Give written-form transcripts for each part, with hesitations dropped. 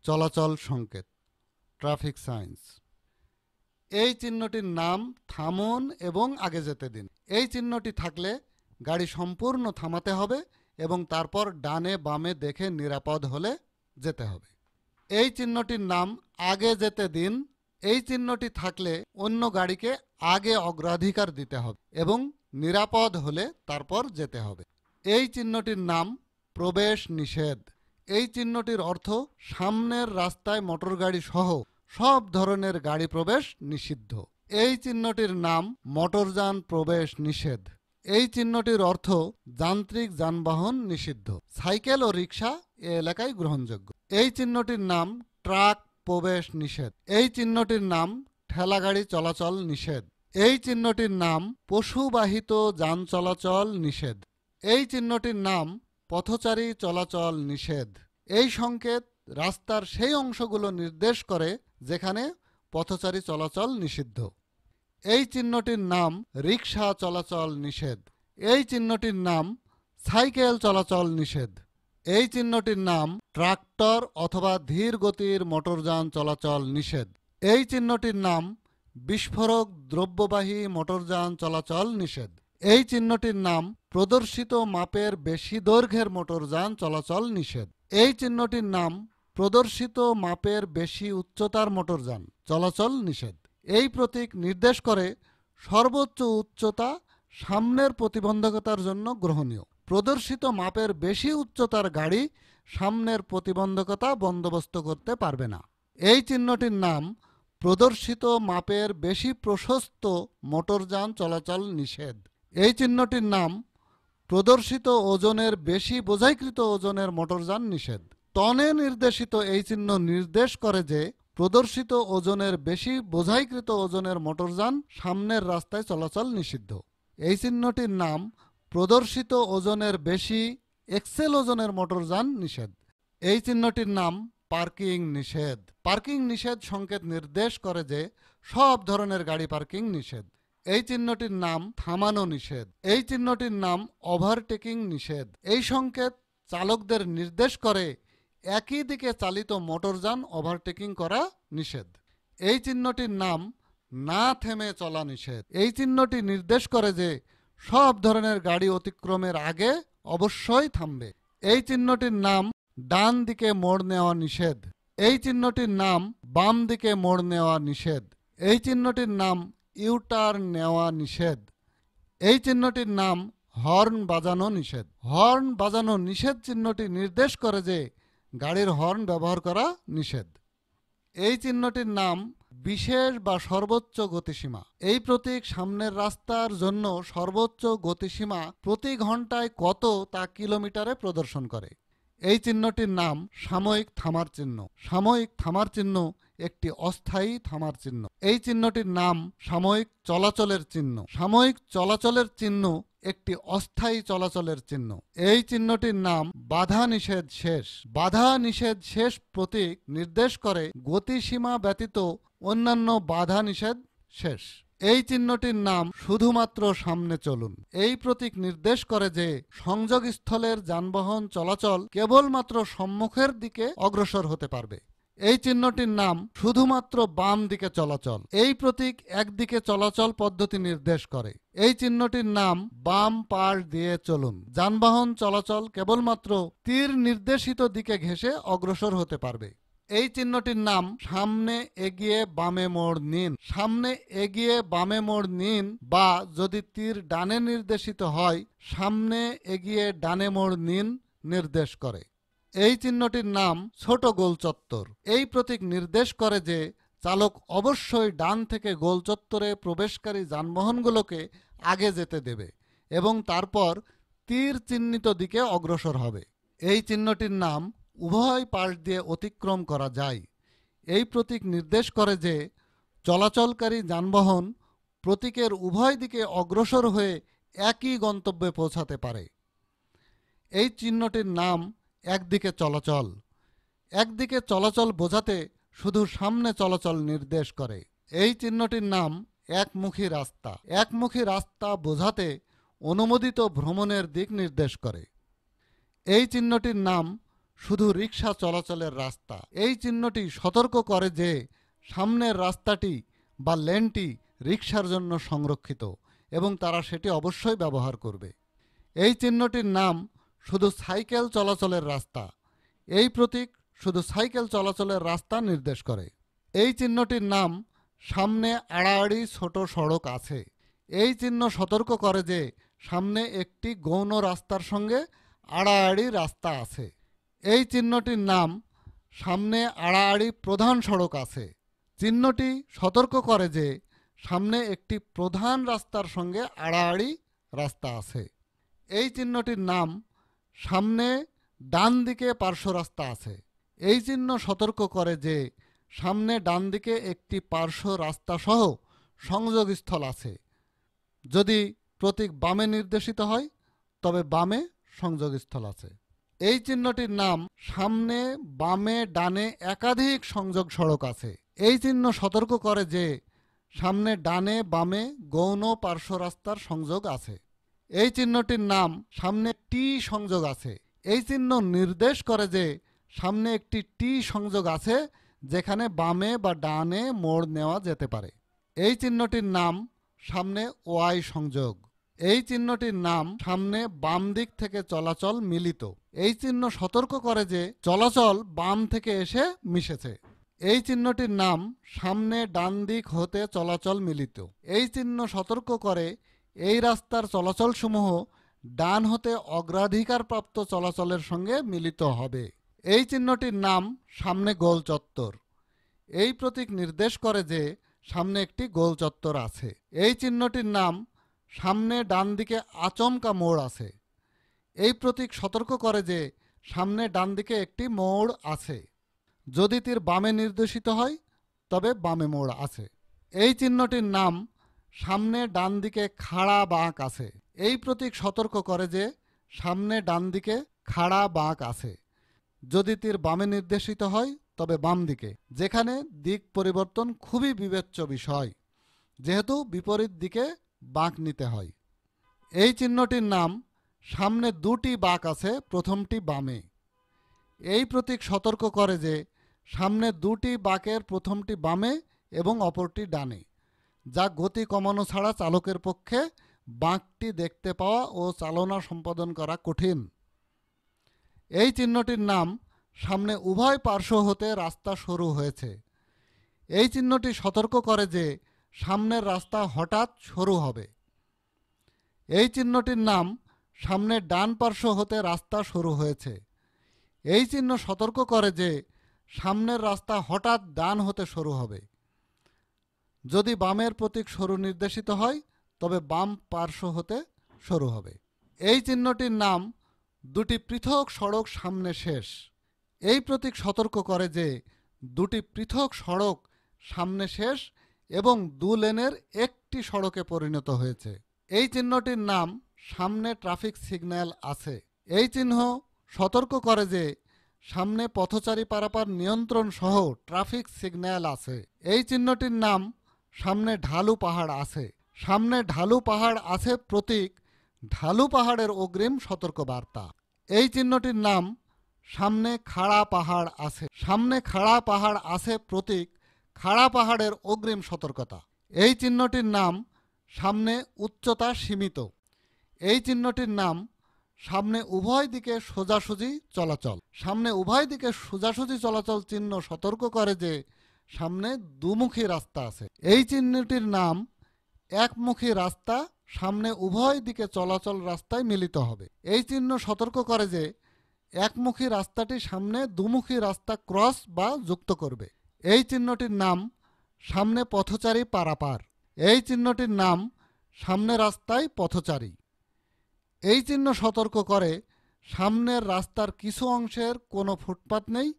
চলাচল সংকেত, traffic science. এই চিহ্নটির নাম থামুন এবং আগে যেতে দিন। এই চিহ্নটি থাকলে গাড়ি সম্পূর্ণ থামাতে হবে এবং তারপর ডানে বামে দেখে নিরাপদ হলে যেতে হবে। এই চিহ্নটির নাম আগে যেতে দিন। এই চিহ্নটি থাকলে অন্য গাড়িকে আগে অগ্রাধিকার দিতে হবে এবং নিরাপদ হলে তারপর যেতে হবে। এই চিহ্নটির নাম প্রবেশ নিষেধ। এই চিহ্নটির অর্থ সামনের রাস্তায় মোটরগাড়ি সহ সব ধরনের গাড়ি প্রবেশ নিষিদ্ধ। এই চিহ্নটির নাম মোটরযান প্রবেশ নিষেধ। এই চিহ্নটির অর্থ যান্ত্রিক যানবাহন নিষিদ্ধ। সাইকেল ও রিক্সা এ এলাকায় গ্রহণযোগ্য। এই চিহ্নটির নাম ট্রাক প্রবেশ নিষেধ। এই চিহ্নটির নাম ঠেলাগাড়ি চলাচল নিষেধ। এই চিহ্নটির নাম পশুবাহিত যান চলাচল নিষেধ। এই চিহ্নটির নাম পথচারী চলাচল নিষেধ। এই সংকেত রাস্তার সেই অংশগুলো নির্দেশ করে যেখানে পথচারী চলাচল নিষিদ্ধ। এই চিহ্নটির নাম রিক্সা চলাচল নিষেধ। এই চিহ্নটির নাম সাইকেল চলাচল নিষেধ। এই চিহ্নটির নাম ট্রাক্টর অথবা ধীর গতির মোটরযান চলাচল নিষেধ। এই চিহ্নটির নাম বিস্ফোরক দ্রব্যবাহী মোটরযান চলাচল নিষেধ। এই চিহ্নটির নাম প্রদর্শিত মাপের বেশি দৈর্ঘ্যের মোটরযান চলাচল নিষেধ। এই চিহ্নটির নাম প্রদর্শিত মাপের বেশি উচ্চতার মোটরযান চলাচল নিষেধ। এই প্রতীক নির্দেশ করে সর্বোচ্চ উচ্চতা সামনের প্রতিবন্ধকতার জন্য গ্রহণীয়। প্রদর্শিত মাপের বেশি উচ্চতার গাড়ি সামনের প্রতিবন্ধকতা বন্দোবস্ত করতে পারবে না। এই চিহ্নটির নাম প্রদর্শিত মাপের বেশি প্রশস্ত মোটরযান চলাচল নিষেধ। এই চিহ্নটির নাম প্রদর্শিত ওজনের বেশি বোঝাইকৃত ওজনের মোটরযান নিষেধ। টনে নির্দেশিত এই চিহ্ন নির্দেশ করে যে প্রদর্শিত ওজনের বেশি বোঝাইকৃত ওজনের মোটরযান সামনের রাস্তায় চলাচল নিষিদ্ধ। এই চিহ্নটির নাম প্রদর্শিত ওজনের বেশি এক্সেল ওজনের মোটরযান নিষেধ। এই চিহ্নটির নাম পার্কিং নিষেধ। পার্কিং নিষেধ সংকেত নির্দেশ করে যে সব ধরনের গাড়ি পার্কিং নিষেধ। এই চিহ্নটির নাম থামানো নিষেধ। এই চিহ্নটির নাম ওভারটেকিং নিষেধ। এই সংকেত চালকদের নির্দেশ করে একই দিকে চালিত মোটরযান ওভারটেকিং করা নিষেধ। এই চিহ্নটির নাম না থেমে চলা নিষেধ। এই চিহ্নটি নির্দেশ করে যে সব ধরনের গাড়ি অতিক্রমের আগে অবশ্যই থামবে। এই চিহ্নটির নাম ডান দিকে মোড় নেওয়া নিষেধ। এই চিহ্নটির নাম বাম দিকে মোড় নেওয়া নিষেধ। এই চিহ্নটির নাম ইউটার্ন নেওয়া নিষেধ। এই চিহ্নটির নাম হর্ন বাজানো নিষেধ। হর্ন বাজানো নিষেধ চিহ্নটি নির্দেশ করে যে গাড়ির হর্ন ব্যবহার করা নিষেধ। এই চিহ্নটির নাম বিশেষ বা সর্বোচ্চ গতিসীমা। এই প্রতীক সামনের রাস্তার জন্য সর্বোচ্চ গতিসীমা প্রতি ঘন্টায় কত তা কিলোমিটারে প্রদর্শন করে। এই চিহ্নটির নাম সাময়িক থামার চিহ্ন। সাময়িক থামার চিহ্ন একটি অস্থায়ী থামার চিহ্ন। এই চিহ্নটির নাম সাময়িক চলাচলের চিহ্ন। সাময়িক চলাচলের চিহ্ন একটি অস্থায়ী চলাচলের চিহ্ন। এই চিহ্নটির নাম বাধা নিষেধ শেষ। বাধা নিষেধ শেষ প্রতীক নির্দেশ করে গতিসীমা ব্যতীত অন্যান্য বাধা নিষেধ শেষ। এই চিহ্নটির নাম শুধুমাত্র সামনে চলুন। এই প্রতীক নির্দেশ করে যে সংযোগস্থলের যানবাহন চলাচল কেবলমাত্র সম্মুখের দিকে অগ্রসর হতে পারবে। এই চিহ্নটির নাম শুধুমাত্র বাম দিকে চলাচল। এই প্রতীক একদিকে চলাচল পদ্ধতি নির্দেশ করে। এই চিহ্নটির নাম বাম পাশ দিয়ে চলুন। যানবাহন চলাচল কেবলমাত্র তীর নির্দেশিত দিকে ঘেঁষে অগ্রসর হতে পারবে। এই চিহ্নটির নাম সামনে এগিয়ে বামে মোড় নিন। সামনে এগিয়ে বামে মোড় নিন বা যদি তীর ডানে নির্দেশিত হয় সামনে এগিয়ে ডানে মোড় নিন নির্দেশ করে। এই চিহ্নটির নাম ছোট গোল চত্বর। এই প্রতীক নির্দেশ করে যে চালক অবশ্যই ডান থেকে গোল চত্বরে প্রবেশকারী যানবাহনগুলোকে আগে যেতে দেবে এবং তারপর তীর চিহ্নিত দিকে অগ্রসর হবে। এই চিহ্নটির নাম উভয় পাশ দিয়ে অতিক্রম করা যায়। এই প্রতীক নির্দেশ করে যে চলাচলকারী যানবাহন প্রতীকের উভয় দিকে অগ্রসর হয়ে একই গন্তব্যে পৌঁছাতে পারে। এই চিহ্নটির নাম একদিকে চলাচল। একদিকে চলাচল বোঝাতে শুধু সামনে চলাচল নির্দেশ করে। এই চিহ্নটির নাম একমুখী রাস্তা। একমুখী রাস্তা বোঝাতে অনুমোদিত ভ্রমণের দিক নির্দেশ করে। এই চিহ্নটির নাম শুধু রিক্সা চলাচলের রাস্তা। এই চিহ্নটি সতর্ক করে যে সামনের রাস্তাটি বা লেনটি রিক্সার জন্য সংরক্ষিত এবং তারা সেটি অবশ্যই ব্যবহার করবে। এই চিহ্নটির নাম শুধু সাইকেল চলাচলের রাস্তা। এই প্রতীক শুধু সাইকেল চলাচলের রাস্তা নির্দেশ করে। এই চিহ্নটির নাম সামনে আড়াআড়ি ছোট সড়ক আছে। এই চিহ্ন সতর্ক করে যে সামনে একটি গৌণ রাস্তার সঙ্গে আড়াআড়ি রাস্তা আছে। এই চিহ্নটির নাম সামনে আড়াআড়ি প্রধান সড়ক আছে। চিহ্নটি সতর্ক করে যে সামনে একটি প্রধান রাস্তার সঙ্গে আড়াআড়ি রাস্তা আছে। এই চিহ্নটির নাম সামনে ডান দিকে পার্শ্ব রাস্তা আছে। এই চিহ্ন সতর্ক করে যে সামনে ডান দিকে একটি পার্শ্ব রাস্তা সহ সংযোগস্থল আছে। যদি প্রতীক বামে নির্দেশিত হয় তবে বামে সংযোগস্থল আছে। এই চিহ্নটির নাম সামনে বামে ডানে একাধিক সংযোগ সড়ক আছে। এই চিহ্ন সতর্ক করে যে সামনে ডানে বামে গৌণ পার্শ্ব রাস্তার সংযোগ আছে। এই চিহ্নটির নাম সামনে টি সংযোগ আছে। এই চিহ্ন নির্দেশ করে যে সামনে একটি টি সংযোগ আছে যেখানে বামে বা ডানে মোড় নেওয়া যেতে পারে। এই চিহ্নটির নাম সামনে ওয়াই সংযোগ। এই চিহ্নটির নাম সামনে বাম দিক থেকে চলাচল মিলিত। এই চিহ্ন সতর্ক করে যে চলাচল বাম থেকে এসে মিশেছে। এই চিহ্নটির নাম সামনে ডান দিক হতে চলাচল মিলিত। এই চিহ্ন সতর্ক করে এই রাস্তার চলাচলসমূহ ডান হতে অগ্রাধিকারপ্রাপ্ত চলাচলের সঙ্গে মিলিত হবে। এই চিহ্নটির নাম সামনে গোল চত্বর। এই প্রতীক নির্দেশ করে যে সামনে একটি গোল চত্বর আছে। এই চিহ্নটির নাম সামনে ডান দিকে আচমকা মোড় আছে। এই প্রতীক সতর্ক করে যে সামনে ডান দিকে একটি মোড় আছে। যদি তীর বামে নির্দেশিত হয় তবে বামে মোড় আছে। এই চিহ্নটির নাম সামনে ডান দিকে খাড়া বাঁক আছে। এই প্রতীক সতর্ক করে যে সামনে ডান দিকে খাড়া বাঁক আছে। যদি তীর বামে নির্দেশিত হয় তবে বাম দিকে, যেখানে দিক পরিবর্তন খুবই বিবেচ্য বিষয় যেহেতু বিপরীত দিকে বাঁক নিতে হয়। এই চিহ্নটির নাম সামনে দুটি বাঁক আছে, প্রথমটি বামে। এই প্রতীক সতর্ক করে যে সামনে দুটি বাঁকের প্রথমটি বামে এবং অপরটি ডানে, যা গতি কমানো ছাড়া চালকের পক্ষে বাঁকটি দেখতে পাওয়া ও চালনা সম্পাদন করা কঠিন। এই চিহ্নটির নাম সামনে উভয় পার্শ্ব হতে রাস্তা সরু হয়েছে। এই চিহ্নটি সতর্ক করে যে সামনের রাস্তা হঠাৎ সরু হবে। এই চিহ্নটির নাম সামনে ডান পার্শ্ব হতে রাস্তা সরু হয়েছে। এই চিহ্ন সতর্ক করে যে সামনের রাস্তা হঠাৎ ডান হতে সরু হবে। যদি বামের প্রতীক সরু নির্দেশিত হয় তবে বাম পার্শ্ব হতে সরু হবে। এই চিহ্নটির নাম দুটি পৃথক সড়ক সামনে শেষ। এই প্রতীক সতর্ক করে যে দুটি পৃথক সড়ক সামনে শেষ এবং দু লেনের একটি সড়কে পরিণত হয়েছে। এই চিহ্নটির নাম সামনে ট্রাফিক সিগন্যাল আছে। এই চিহ্ন সতর্ক করে যে সামনে পথচারী পারাপার নিয়ন্ত্রণ সহ ট্রাফিক সিগন্যাল আছে। এই চিহ্নটির নাম সামনে ঢালু পাহাড় আছে। সামনে ঢালু পাহাড় আছে প্রতীক ঢালু পাহাড়ের অগ্রিম সতর্কবার্তা। এই চিহ্নটির নাম সামনে খাড়া পাহাড় আছে। সামনে খাড়া পাহাড় আছে প্রতীক খাড়া পাহাড়ের অগ্রিম সতর্কতা। এই চিহ্নটির নাম সামনে উচ্চতা সীমিত। এই চিহ্নটির নাম সামনে উভয় দিকে সোজাসুজি চলাচল। সামনে উভয় দিকে সোজাসুজি চলাচল চিহ্ন সতর্ক করে যে সামনে দুমুখী রাস্তা আছে। এই চিহ্নটির নাম একমুখী রাস্তা সামনে উভয় দিকে চলাচল রাস্তায় মিলিত হবে। এই চিহ্ন সতর্ক করে যে একমুখী রাস্তাটি সামনে দুমুখী রাস্তা ক্রস বা যুক্ত করবে। এই চিহ্নটির নাম সামনে পথচারী পারাপার। এই চিহ্নটির নাম সামনে রাস্তায় পথচারী। এই চিহ্ন সতর্ক করে সামনের রাস্তার কিছু অংশের কোনো ফুটপাত নেই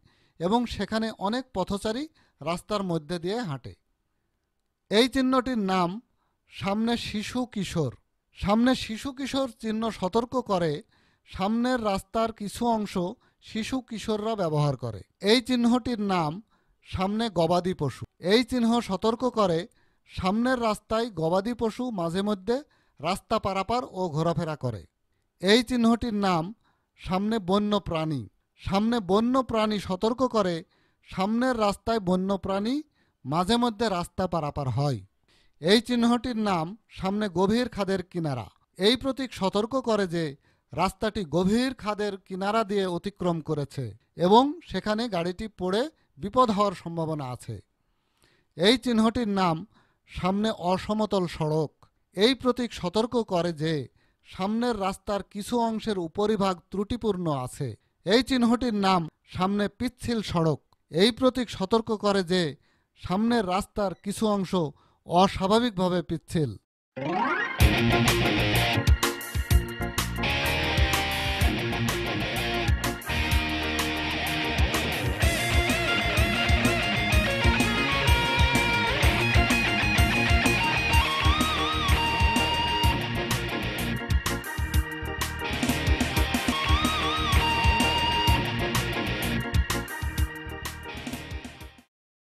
এবং সেখানে অনেক পথচারী রাস্তার মধ্যে দিয়ে হাঁটে। এই চিহ্নটির নাম সামনে শিশু কিশোর। সামনে শিশু কিশোর চিহ্ন সতর্ক করে সামনের রাস্তার কিছু অংশ শিশু কিশোররা ব্যবহার করে। এই চিহ্নটির নাম সামনে গবাদি পশু। এই চিহ্ন সতর্ক করে সামনের রাস্তায় গবাদি পশু মাঝে মধ্যে রাস্তা পারাপার ও ঘোরাফেরা করে। এই চিহ্নটির নাম সামনে বন্য প্রাণী। সামনে বন্য প্রাণী সতর্ক করে সামনের রাস্তায় বন্য প্রাণী মাঝে মধ্যে রাস্তা পারাপার হয়। এই চিহ্নটির নাম সামনে গভীর খাদের কিনারা। এই প্রতীক সতর্ক করে যে রাস্তাটি গভীর খাদের কিনারা দিয়ে অতিক্রম করেছে এবং সেখানে গাড়িটি পড়ে বিপদ হওয়ার সম্ভাবনা আছে। এই চিহ্নটির নাম সামনে অসমতল সড়ক। এই প্রতীক সতর্ক করে যে সামনের রাস্তার কিছু অংশের উপরিভাগ ত্রুটিপূর্ণ আছে। এই চিহ্নটির নাম সামনে পিচ্ছিল সড়ক। এই প্রতীক সতর্ক করে যে সামনের রাস্তার কিছু অংশ অস্বাভাবিকভাবে পিচ্ছিল।